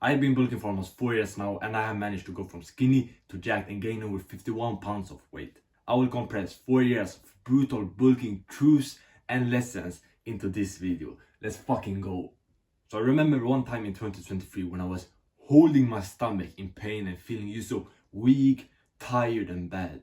I've been bulking for almost 4 years now, and I have managed to go from skinny to jacked and gain over 51 pounds of weight. I will compress 4 years of brutal bulking truths and lessons into this video. Let's fucking go. So I remember one time in 2023 when I was holding my stomach in pain and feeling just so weak, tired and bad.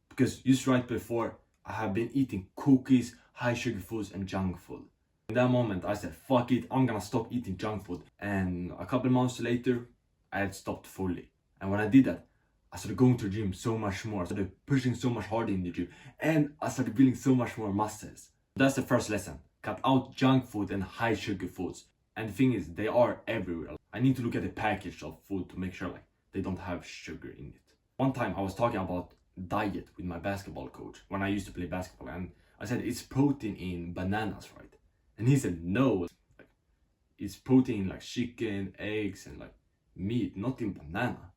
Because just right before, I have been eating cookies, high sugar foods and junk food. In that moment, I said, fuck it, I'm gonna stop eating junk food. And a couple months later, I had stopped fully. And when I did that, I started going to the gym so much more. I started pushing so much harder in the gym. And I started building so much more muscles. That's the first lesson. Cut out junk food and high sugar foods. And the thing is, they are everywhere. I need to look at the package of food to make sure like they don't have sugar in it. One time I was talking about diet with my basketball coach when I used to play basketball. And I said, it's protein in bananas, right? And he said, no, it's protein like chicken, eggs, and like meat, not in banana.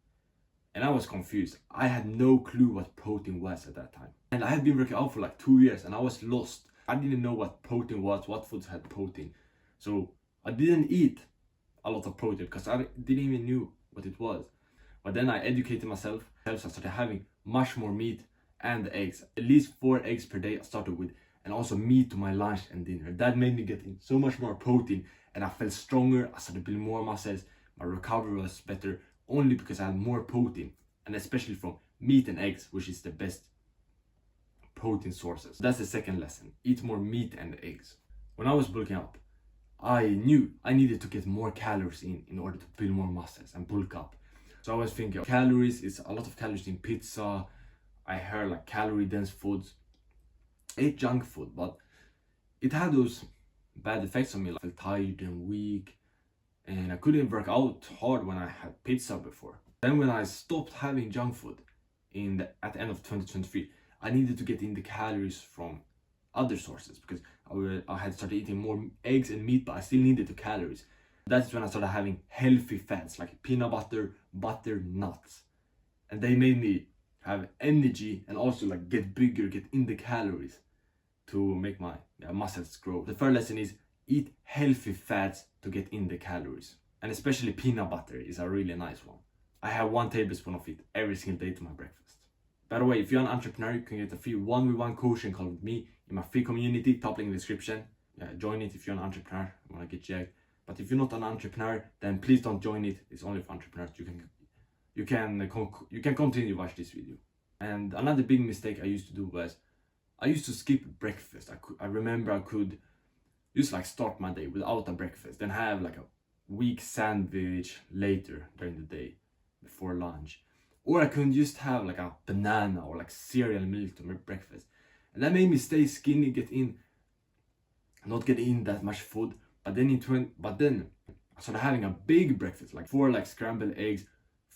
And I was confused. I had no clue what protein was at that time. And I had been working out for like 2 years and I was lost. I didn't know what protein was, what foods had protein. So I didn't eat a lot of protein because I didn't even know what it was. But then I educated myself. So I started having much more meat and eggs. At least 4 eggs per day I started with. And also meat to my lunch and dinner. That made me get in so much more protein and I felt stronger. I started building more muscles. My recovery was better only because I had more protein, and especially from meat and eggs, which is the best protein sources. That's the second lesson. Eat more meat and eggs. When I was bulking up, I knew I needed to get more calories in order to build more muscles and bulk up. So I was thinking calories is a lot of calories in pizza. I heard like calorie dense foods. I ate junk food, but it had those bad effects on me. Like I felt tired and weak, and I couldn't work out hard when I had pizza before. Then when I stopped having junk food at the end of 2023, I needed to get in the calories from other sources because I had started eating more eggs and meat, but I still needed the calories. That's when I started having healthy fats like peanut butter, nuts, and they made me have energy and also like get bigger, get in the calories to make my muscles grow. The third lesson is eat healthy fats to get in the calories. And especially peanut butter is a really nice one. I have 1 tablespoon of it every single day to my breakfast. By the way, if you're an entrepreneur, you can get a free 1-on-1 coaching call with me in my free community, top link in the description. Join it if you're an entrepreneur, you wanna get jacked. But if you're not an entrepreneur, then please don't join it. It's only for entrepreneurs. You can continue to watch this video. And another big mistake I used to do was I used to skip breakfast. I remember I could just like start my day without a breakfast, then have like a weak sandwich later during the day before lunch. Or I couldn't just have like a banana or like cereal milk to my breakfast. And that made me stay skinny, not get in that much food. But then I started having a big breakfast, like 4 like scrambled eggs,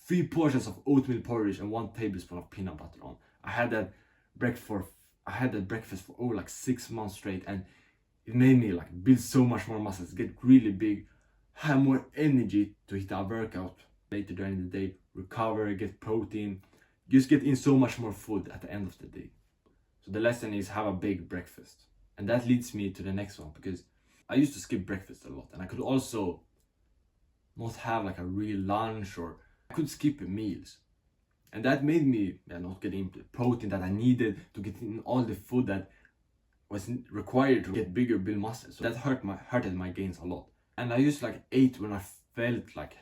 3 portions of oatmeal porridge and 1 tablespoon of peanut butter on. I had that breakfast for over like 6 months straight, and it made me like build so much more muscles, get really big, have more energy to hit a workout later during the day, recover, get protein, just get in so much more food at the end of the day. So the lesson is have a big breakfast. And that leads me to the next one, because I used to skip breakfast a lot, and I could also not have like a real lunch, or I could skip meals. And that made me not get in the protein that I needed to get in all the food that was required to get bigger, build muscles. So that hurted my gains a lot. And I used like ate when I felt like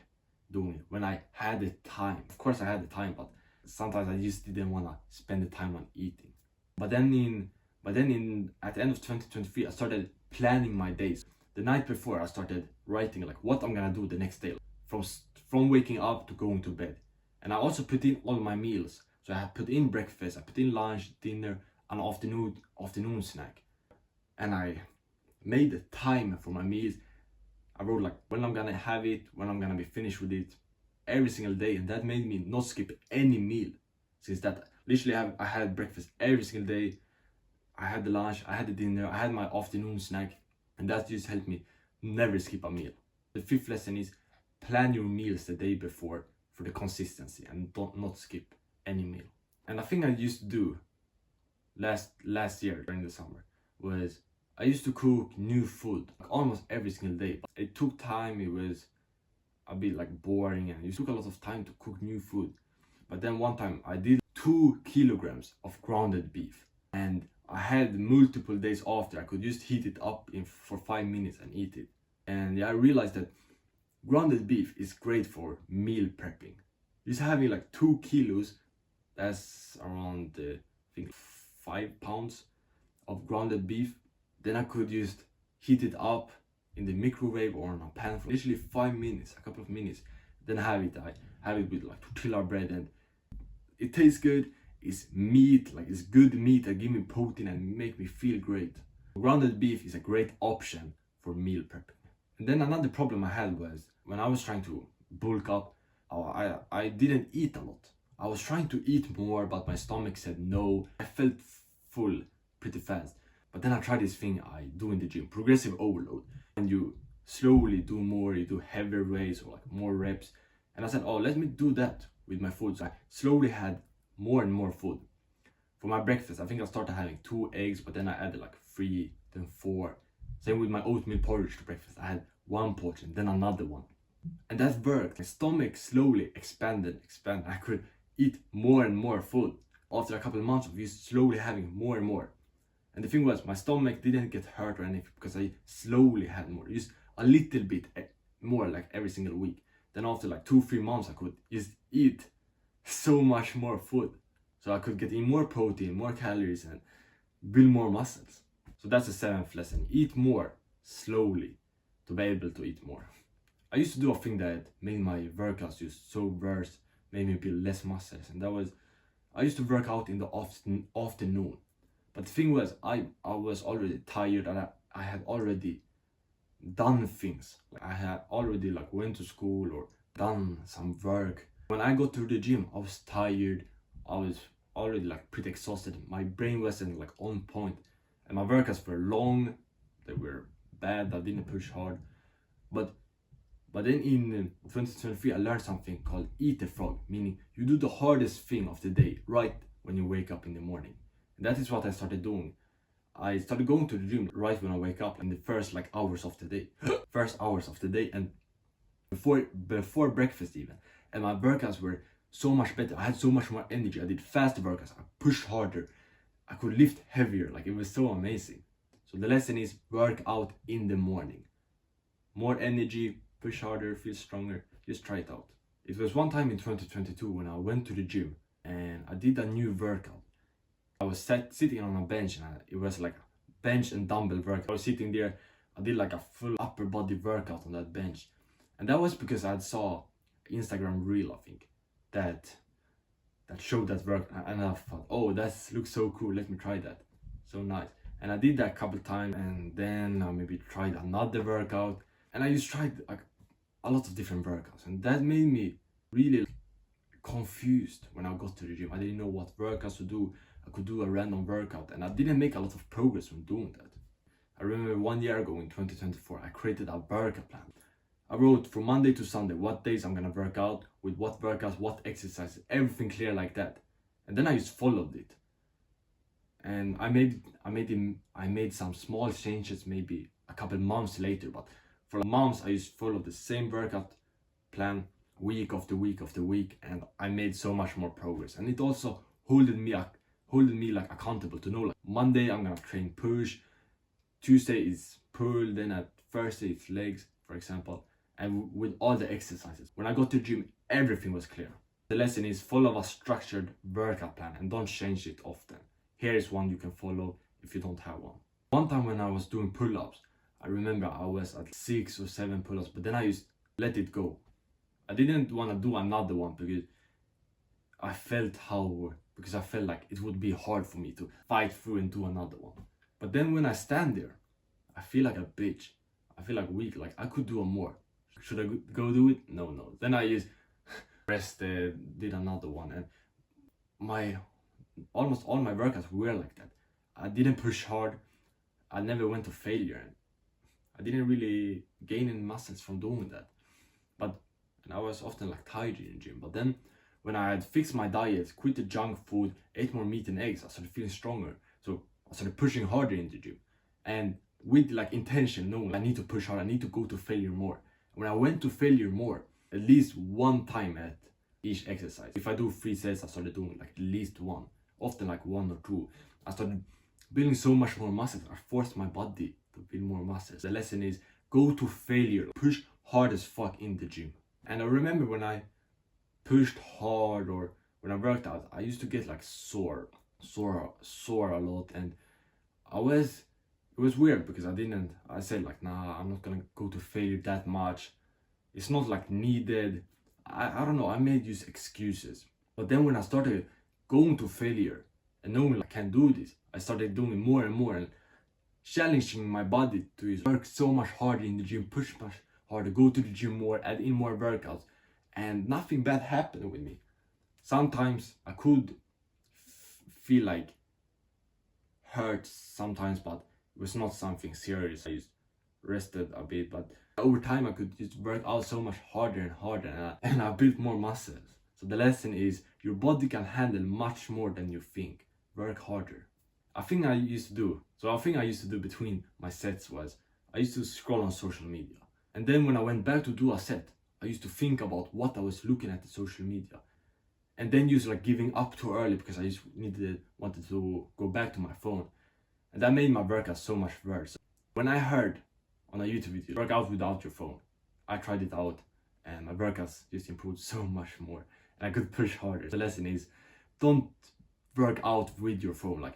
doing it, when I had the time. Of course I had the time, but sometimes I just didn't want to spend the time on eating. But then at the end of 2023, I started planning my days. The night before, I started writing like what I'm gonna do the next day, from waking up to going to bed. And I also put in all my meals. So I put in breakfast, I put in lunch, dinner, and afternoon snack. And I made a time for my meals. I wrote like when I'm gonna have it, when I'm gonna be finished with it, every single day. And that made me not skip any meal. Since that, literally I had breakfast every single day. I had the lunch, I had the dinner, I had my afternoon snack. And that just helped me never skip a meal. The 5th lesson is plan your meals the day before for the consistency, and not skip any meal. And a thing I used to do last year during the summer was I used to cook new food like almost every single day. But it took time. a bit like boring, and it took a lot of time to cook new food. But then one time I did 2 kilograms of grounded beef, and I had multiple days after I could just heat it up for 5 minutes and eat it. And yeah, I realized that grounded beef is great for meal prepping. Just having like 2 kilos, that's around I think 5 pounds of grounded beef. Then I could just heat it up in the microwave or on a pan for literally 5 minutes, a couple of minutes. Then I have it with like tortilla bread, and it tastes good. It's meat, like it's good meat that give me protein and make me feel great. Grounded beef is a great option for meal prepping. And then another problem I had was when I was trying to bulk up, I didn't eat a lot. I was trying to eat more, but my stomach said no. I felt full pretty fast. But then I tried this thing I do in the gym, progressive overload. And you slowly do more, you do heavier weights or like more reps. And I said, oh, let me do that with my food. So I slowly had more and more food. For my breakfast, I think I started having 2 eggs, but then I added like 3, then 4. Same with my oatmeal porridge to breakfast. I had 1 portion, then another one. And that worked. My stomach slowly expanded. I could eat more and more food. After a couple of months of just slowly having more and more. And the thing was, my stomach didn't get hurt or anything because I slowly had more. Just a little bit more like every single week. Then after like 2-3 months, I could just eat so much more food. So I could get in more protein, more calories, and build more muscles. So that's the 7th lesson. Eat more slowly to be able to eat more. I used to do a thing that made my workouts just so worse, made me build less muscles, and that was I used to work out in the afternoon. But the thing was, I was already tired, and I had already done things. Like I had already like went to school or done some work. When I got to the gym, I was tired. I was already like pretty exhausted. My brain wasn't like on point, and my workouts were long. They were bad. I didn't push hard. But then in 2023, I learned something called eat the frog, meaning you do the hardest thing of the day right when you wake up in the morning. And that is what I started doing. I started going to the gym right when I wake up in the first like hours of the day. First hours of the day, and before breakfast even. And my workouts were so much better. I had so much more energy. I did faster workouts. I pushed harder. I could lift heavier. Like it was so amazing. So the lesson is work out in the morning. More energy, push harder, feel stronger. Just try it out. It was one time in 2022 when I went to the gym and I did a new workout. I was sitting on a bench, and it was like a bench and dumbbell workout. I was sitting there. I did like a full upper body workout on that bench. And that was because I saw Instagram reel, I think, that showed that work, and I thought, oh, that looks so cool, let me try that. So nice. And I did that a couple times, and then I maybe tried another workout, and I just tried like a lot of different workouts, and that made me really confused when I got to the gym. I didn't know what workouts to do. I could do a random workout, and I didn't make a lot of progress from doing that. I remember 1 year ago in 2024, I created a workout plan. I wrote from Monday to Sunday what days I'm gonna work out, with what workouts, what exercises, everything clear like that. And then I just followed it. And I made some small changes maybe a couple months later, but for months I just followed the same workout plan week after week after week, and I made so much more progress. And it also holding me like accountable to know like Monday I'm gonna train push, Tuesday is pull, then at Thursday it's legs, for example. And with all the exercises, when I got to the gym, everything was clear. The lesson is follow a structured workout plan and don't change it often. Here is one you can follow if you don't have one. One time when I was doing pull-ups, I remember I was at 6 or 7 pull-ups, but then I just let it go. I didn't want to do another one because I felt like it would be hard for me to fight through and do another one. But then when I stand there, I feel like a bitch. I feel like weak, like I could do more. Should I go do it? No. Then I just rested, did another one, and almost all my workouts were like that. I didn't push hard. I never went to failure. And I didn't really gain any muscles from doing that. And I was often like tired in the gym. But then when I had fixed my diet, quit the junk food, ate more meat and eggs, I started feeling stronger. So I started pushing harder in the gym. And with like intention, knowing I need to push hard, I need to go to failure more. When I went to failure more, at least one time at each exercise. If I do 3 sets, I started doing like at least one, often like 1 or 2. I started building so much more muscles. I forced my body to build more muscles. The lesson is go to failure, push hard as fuck in the gym. And I remember when I pushed hard or when I worked out, I used to get like sore a lot, and it was weird because I said like, nah, I'm not gonna go to failure that much. It's not like needed. I don't know, I made these excuses. But then when I started going to failure and knowing like, I can do this, I started doing it more and more and challenging my body to work so much harder in the gym, push much harder, go to the gym more, add in more workouts, and nothing bad happened with me. Sometimes I could feel like hurt sometimes, but it was not something serious. I just rested a bit, but over time I could just work out so much harder and harder, and I built more muscles. So the lesson is your body can handle much more than you think. Work harder. A thing I used to do between my sets was I used to scroll on social media, and then when I went back to do a set, I used to think about what I was looking at the social media, and then used like giving up too early because I just wanted to go back to my phone, and that made my workout so much worse. When I heard on a YouTube video, work out without your phone, I tried it out, and my workouts just improved so much more, and I could push harder. The lesson is, don't work out with your phone.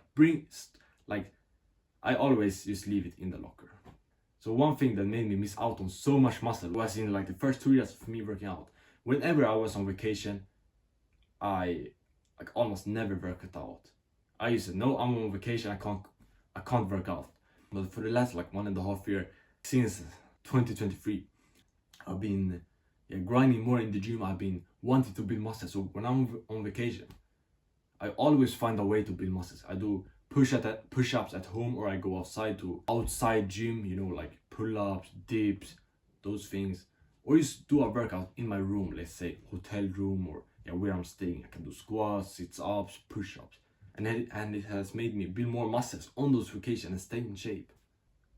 I always just leave it in the locker. So one thing that made me miss out on so much muscle was in like the first 2 years of me working out. Whenever I was on vacation, I like almost never worked out. I used to know I'm on vacation, I can't work out. But for the last like 1.5 years, since 2023, I've been grinding more in the gym. I've been wanting to build muscle. So when I'm on vacation, I always find a way to build muscles. I do push-ups at home, or I go outside to outside gym, like pull-ups, dips, those things. Or just do a workout in my room, let's say hotel room, or where I'm staying. I can do squats, sit-ups, push-ups. And it has made me build more muscles on those vacations and stay in shape.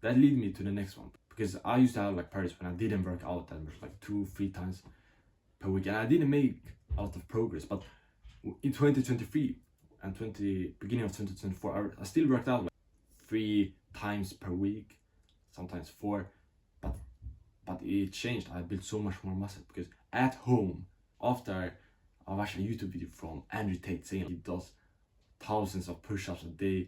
That leads me to the next one. Because I used to have like periods when I didn't work out that much, like 2-3 times per week. And I didn't make a lot of progress. But in 2023 and beginning of 2024, I still worked out like 3 times per week, sometimes 4. But it changed. I built so much more muscle because at home, after I watched a YouTube video from Andrew Tate saying he does thousands of push-ups a day,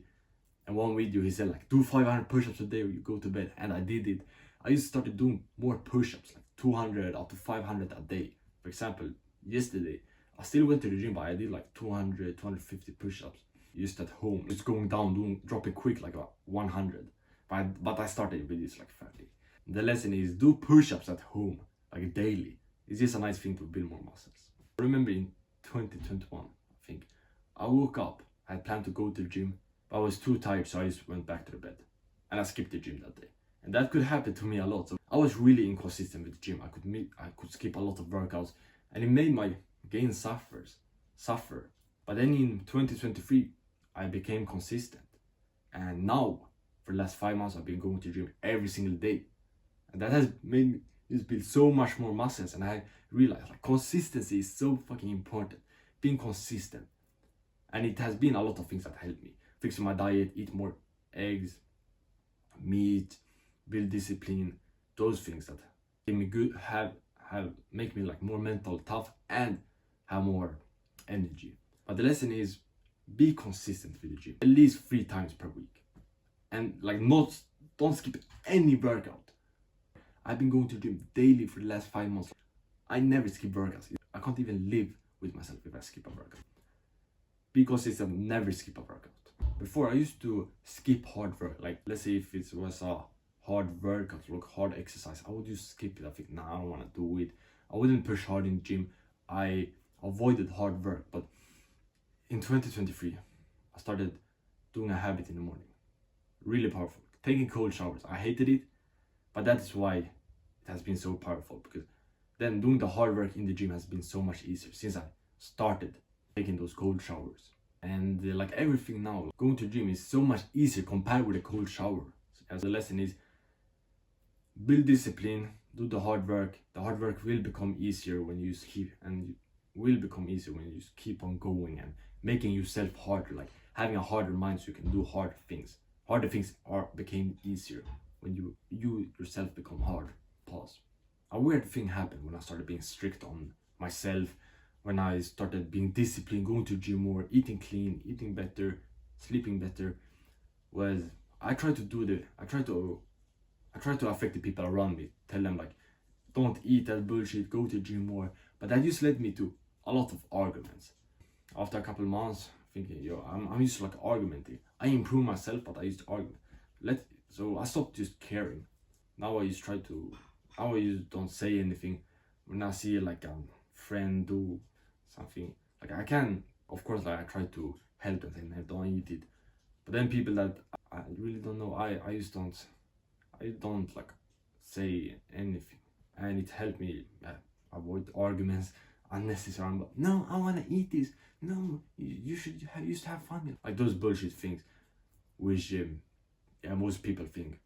and one video he said like do 500 push-ups a day or you go to bed, and I did it. I just started doing more push-ups, like 200 up to 500 a day. For example, yesterday I still went to the gym, but I did like 250 push-ups just at home. It's going down, dropping quick like 100. But I started with this like 30. The lesson is do push-ups at home, like daily. It's just a nice thing to build more muscles. I remember in 2021, I think, I woke up, I had planned to go to the gym, but I was too tired, so I just went back to the bed. And I skipped the gym that day. And that could happen to me a lot. So I was really inconsistent with the gym. I could skip a lot of workouts, and it made my gains suffer. But then in 2023, I became consistent. And now, for the last 5 months, I've been going to the gym every single day. And that has made me just build so much more muscles. And I realized like consistency is so fucking important. Being consistent. And it has been a lot of things that helped me. Fixing my diet, eat more eggs, meat, build discipline. Those things that make me good, make me like more mental tough and have more energy. But the lesson is be consistent with the gym. At least 3 times per week. And like don't skip any workout. I've been going to the gym daily for the last 5 months. I never skip workouts. I can't even live with myself if I skip a workout. Be consistent, never skip a workout. Before I used to skip hard work. Like let's say if it was a hard workout, like hard exercise, I would just skip it. I think, nah, I don't want to do it. I wouldn't push hard in the gym. I avoided hard work. But in 2023, I started doing a habit in the morning. Really powerful. Taking cold showers. I hated it, but that is why it has been so powerful, because then doing the hard work in the gym has been so much easier since I started taking those cold showers. And like everything now, going to the gym is so much easier compared with a cold shower. As the lesson is, build discipline, do the hard work. The hard work will become easier when you keep, and will become easier when you keep on going and making yourself harder, like having a harder mind so you can do harder things. Harder things became easier when you yourself become hard. Pause. A weird thing happened when I started being strict on myself, when I started being disciplined, going to gym more, eating clean, eating better, sleeping better. Was I try to affect the people around me, tell them like, don't eat that bullshit, go to gym more. But that just led me to a lot of arguments. After a couple of months, thinking, yo, I'm used to like argumenting. I improve myself, but I used to argue. So I stopped just caring. Now I just don't say anything. When I see like a friend do something, like I can, of course, like I try to help and say, no, don't eat it. But then people that I really don't know, I don't like say anything, and it helped me avoid arguments unnecessary. But no, I wanna eat this. No, you used to have fun. Like those bullshit things, which most people think.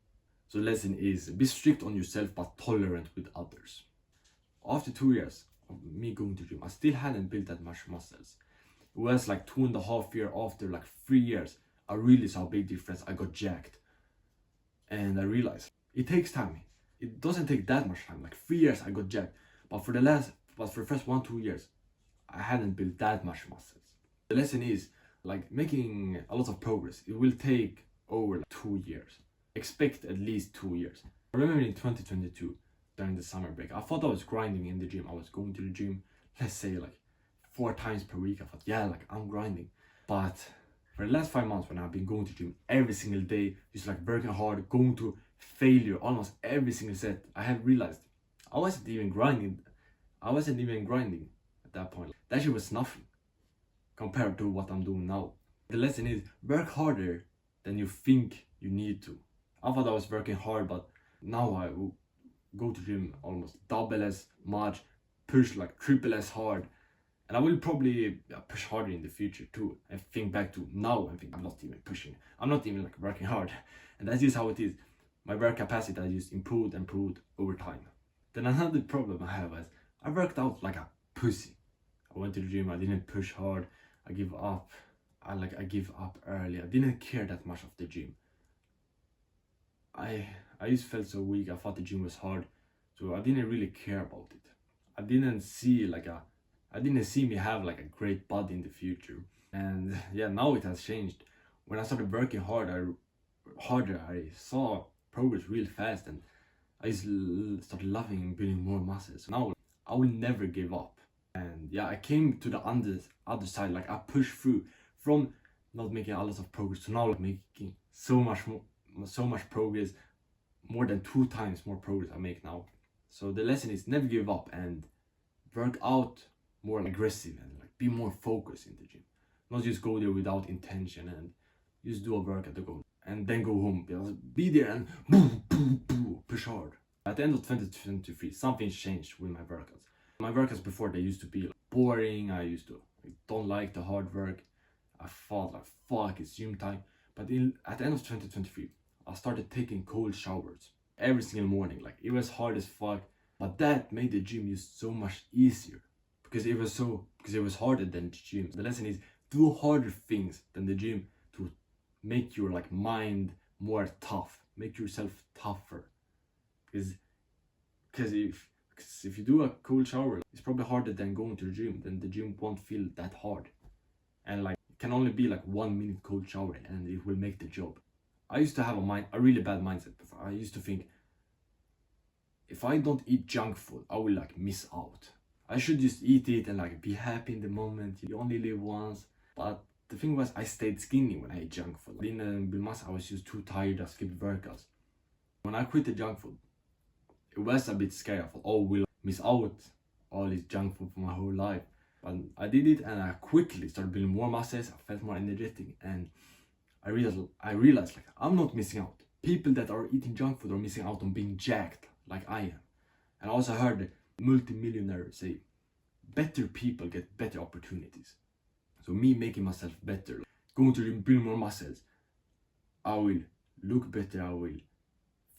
So the lesson is be strict on yourself but tolerant with others. After 2 years of me going to gym, I still hadn't built that much muscles. It was like 2.5 years after like 3 years, I really saw a big difference. I got jacked. And I realized it takes time. It doesn't take that much time. Like 3 years I got jacked. But for the first 1-2 years, I hadn't built that much muscles. The lesson is like making a lot of progress. It will take over like 2 years. Expect at least 2 years. I remember in 2022, during the summer break, I thought I was grinding in the gym. I was going to the gym, let's say like 4 times per week. I thought, yeah, like I'm grinding. But for the last 5 months, when I've been going to gym every single day, just like working hard, going to failure almost every single set, I have realized I wasn't even grinding at that point. That shit was nothing compared to what I'm doing now. The lesson is work harder than you think you need to. I thought I was working hard, but now I will go to gym almost double as much, push like triple as hard. And I will probably push harder in the future too. I think back to now and think I'm not even pushing. I'm not even like working hard. And that's just how it is. My work capacity has just improved over time. Then another problem I have is I worked out like a pussy. I went to the gym, I didn't push hard, I give up. I give up early. I didn't care that much of the gym. I just felt so weak. I thought the gym was hard. So I didn't really care about it. I didn't see me have like a great body in the future. And yeah, now it has changed. When I started working harder, I saw progress real fast, and I just started loving building more muscles. So now I will never give up. And yeah, I came to the other side. Like I pushed through from not making a lot of progress to now like making so much progress, more than 2 times more progress I make now. So the lesson is never give up and work out more aggressive and like be more focused in the gym. Not just go there without intention and just do a work at the goal and then go home. Be there and push hard. At the end of 2023, something changed with my workouts. My workouts before, they used to be like boring. I used to don't like the hard work. I thought like fuck, it's gym time. But at the end of 2023, I started taking cold showers every single morning. Like it was hard as fuck, but that made the gym just so much easier because it was harder than the gym. The lesson is do harder things than the gym to make your like mind more tough, make yourself tougher. Because if you do a cold shower, it's probably harder than going to the gym. Then the gym won't feel that hard, and like it can only be like 1 minute cold shower, and it will make the job. I used to have a really bad mindset before. I used to think if I don't eat junk food, I will like miss out. I should just eat it and like be happy in the moment. You only live once. But the thing was, I stayed skinny when I ate junk food. I didn't build muscle. I was just too tired. I skipped workouts. When I quit the junk food, it was a bit scary. I thought, oh, will I miss out all this junk food for my whole life? But I did it, and I quickly started building more muscles. I felt more energetic, and I realized like I'm not missing out. People that are eating junk food are missing out on being jacked like I am. And I also heard multimillionaires say, better people get better opportunities. So me making myself better, like going to build more muscles, I will look better, I will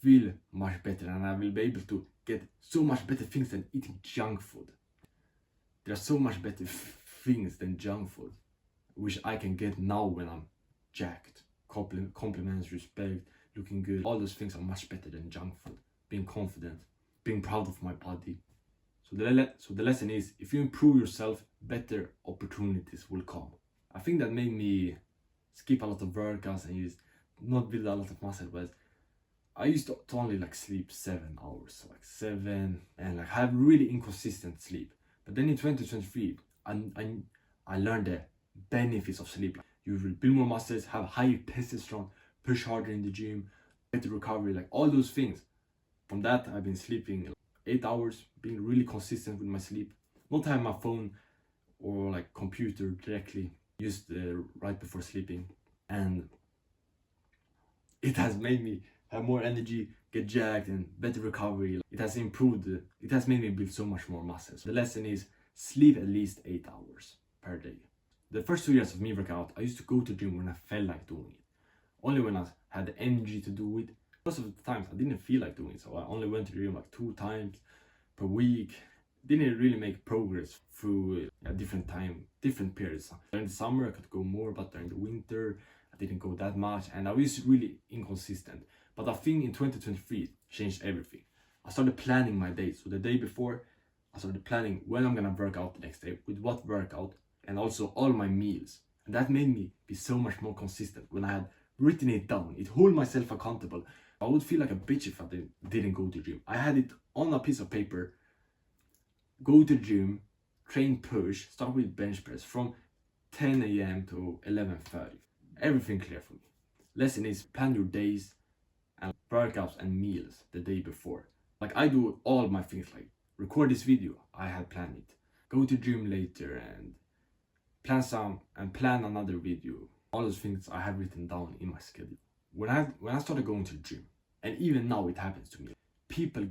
feel much better, and I will be able to get so much better things than eating junk food. There are so much better things than junk food, which I can get now when I'm jacked. Compliments, respect, looking good, all those things are much better than junk food. Being confident, being proud of my body. So the lesson is, if you improve yourself, better opportunities will come. I think that made me skip a lot of workouts and not build a lot of muscle, but I used to only like sleep 7 hours, so like 7, and like have really inconsistent sleep. But then in 2023, I learned the benefits of sleep. Like, you will build more muscles, have higher testosterone, push harder in the gym, better recovery, like all those things. From that, I've been sleeping 8 hours, being really consistent with my sleep, not having my phone or like computer directly used right before sleeping, and it has made me have more energy, get jacked, and better recovery. It has improved, it has made me build so much more muscles. The lesson is, sleep at least 8 hours per day. The first 2 years of me working out, I used to go to the gym when I felt like doing it. Only when I had the energy to do it. Most of the times I didn't feel like doing it, so I only went to the gym like 2 times per week. Didn't really make progress through different periods. During the summer I could go more, but during the winter I didn't go that much, and I was really inconsistent. But I think in 2023 changed everything. I started planning my days. So the day before, I started planning when I'm gonna work out the next day, with what workout, and also all my meals. And that made me be so much more consistent. When I had written it down, it held myself accountable. I would feel like a bitch if I didn't go to the gym. I had it on a piece of paper. Go to the gym, train push, start with bench press from 10 a.m. to 11:30. Everything clear for me. Lesson is, plan your days and workouts and meals the day before. Like I do all my things, like record this video, I had planned it. Go to gym later and plan another video. All those things I have written down in my schedule. When I started going to the gym, and even now it happens to me, people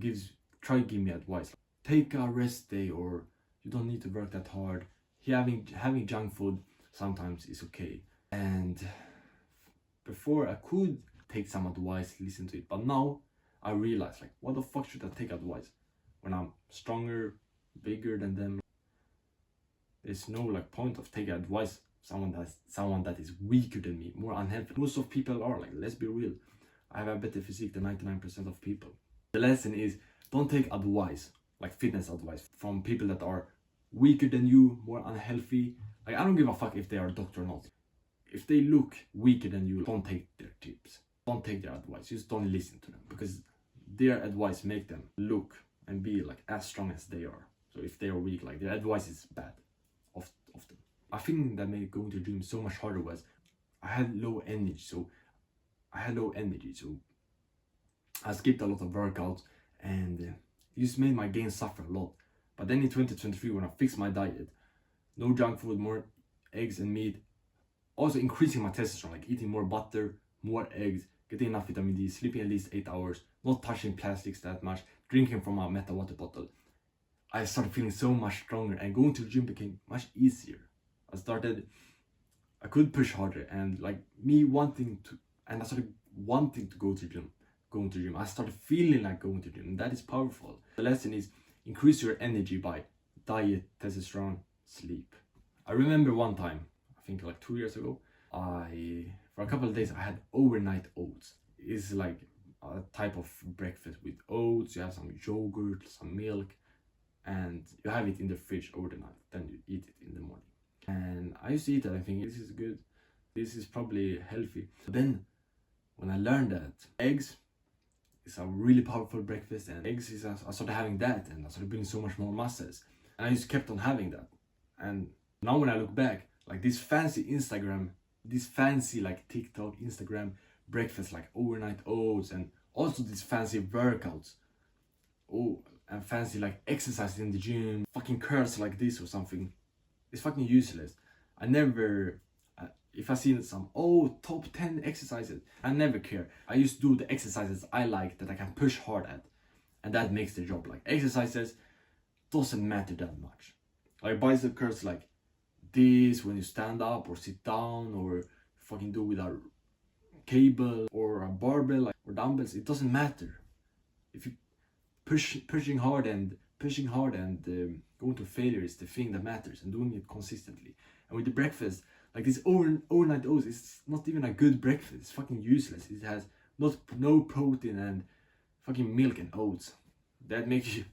try to give me advice. Take a rest day, or you don't need to work that hard. Having junk food sometimes is okay. And before I could take some advice, listen to it, but now I realize, like, what the fuck should I take advice when I'm stronger, bigger than them? There's no like point of taking advice someone that is weaker than me, more unhealthy. Most of people are, like, let's be real. I have a better physique than 99% of people. The lesson is, don't take advice, like fitness advice, from people that are weaker than you, more unhealthy. Like, I don't give a fuck if they are a doctor or not. If they look weaker than you, don't take their tips. Don't take their advice. Just don't listen to them, because their advice make them look and be like as strong as they are. So if they are weak, like, their advice is bad often. I think that made going to the gym so much harder was I had low energy, so I skipped a lot of workouts, and it just made my gains suffer a lot. But then in 2023, when I fixed my diet, no junk food, more eggs and meat, also increasing my testosterone, like eating more butter, more eggs, getting enough vitamin D, sleeping at least 8 hours, not touching plastics that much, drinking from a metal water bottle, I started feeling so much stronger, and going to the gym became much easier. I could push harder, and like I started wanting to go to the gym. I started feeling like going to the gym, and that is powerful. The lesson is, increase your energy by diet, testosterone, sleep. I remember one time, I think like 2 years ago, for a couple of days I had overnight oats. It's like a type of breakfast with oats. You have some yogurt, some milk, and you have it in the fridge over the night. Then you eat it in the morning. And I used to eat that, I think this is good, this is probably healthy. But then when I learned that eggs is a really powerful breakfast, and I started having that, and I started building so much more muscles, and I just kept on having that. And now when I look back, like this fancy like TikTok, Instagram breakfast, like overnight oats, and also these fancy workouts, and fancy like exercises in the gym, fucking curls like this or something, it's fucking useless. I never, if I see some top 10 exercises, I never care. I used to do the exercises I like, that I can push hard at, and that makes the job. Like, exercises doesn't matter that much. Like bicep curls like this when you stand up or sit down, or fucking do with a cable or a barbell, like, or dumbbells, it doesn't matter. if you pushing hard and going to failure is the thing that matters, and doing it consistently. And with the breakfast, like this overnight oats, it's not even a good breakfast. It's fucking useless. It has no protein and fucking milk and oats. That makes you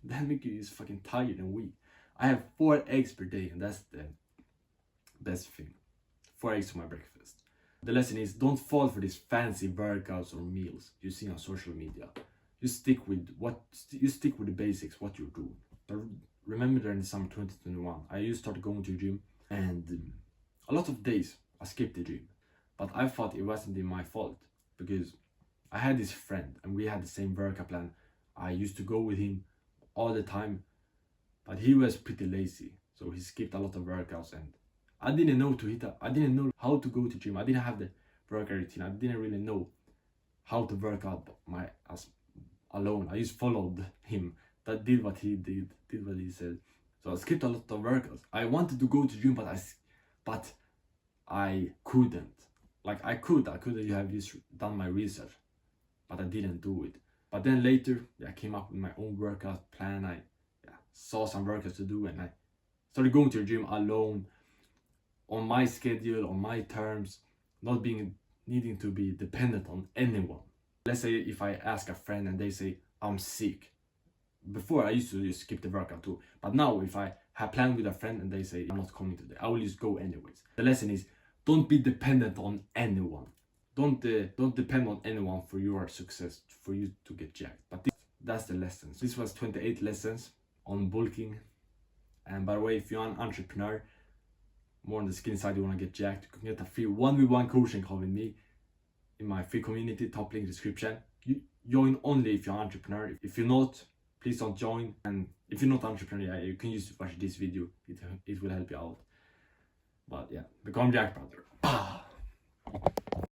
just fucking tired and weak. I have 4 eggs per day, and that's the best thing. 4 eggs for my breakfast. The lesson is, don't fall for these fancy workouts or meals you see on social media. You stick with the basics, what you're doing. But remember that in the summer 2021, I started going to the gym, and a lot of days I skipped the gym. But I thought it wasn't my fault, because I had this friend and we had the same workout plan. I used to go with him all the time, but he was pretty lazy, so he skipped a lot of workouts, and I didn't know I didn't know how to go to gym. I didn't have the workout routine. I didn't really know how to work out alone. I just followed him, that did what he did what he said. So I skipped a lot of workouts. I wanted to go to gym, but I couldn't. Like I could have just done my research, but I didn't do it. But then later, I came up with my own workout plan. I saw some workouts to do, and I started going to the gym alone, on my schedule, on my terms, not needing to be dependent on anyone. Let's say if I ask a friend and they say I'm sick. Before I used to just skip the workout too, but now if I have planned with a friend and they say I'm not coming today, I will just go anyways. The lesson is, don't be dependent on anyone. Don't depend on anyone for your success, for you to get jacked. But that's the lessons. This was 28 lessons on bulking. And by the way, if you're an entrepreneur, more on the skinny side, you want to get jacked, you can get a free 1v1 coaching call with me in my free community, top link description. You join only if you're an entrepreneur. If you're not, please don't join. And if you're not an entrepreneur, you can just watch this video. It will help you out. But yeah, become jacked, brother.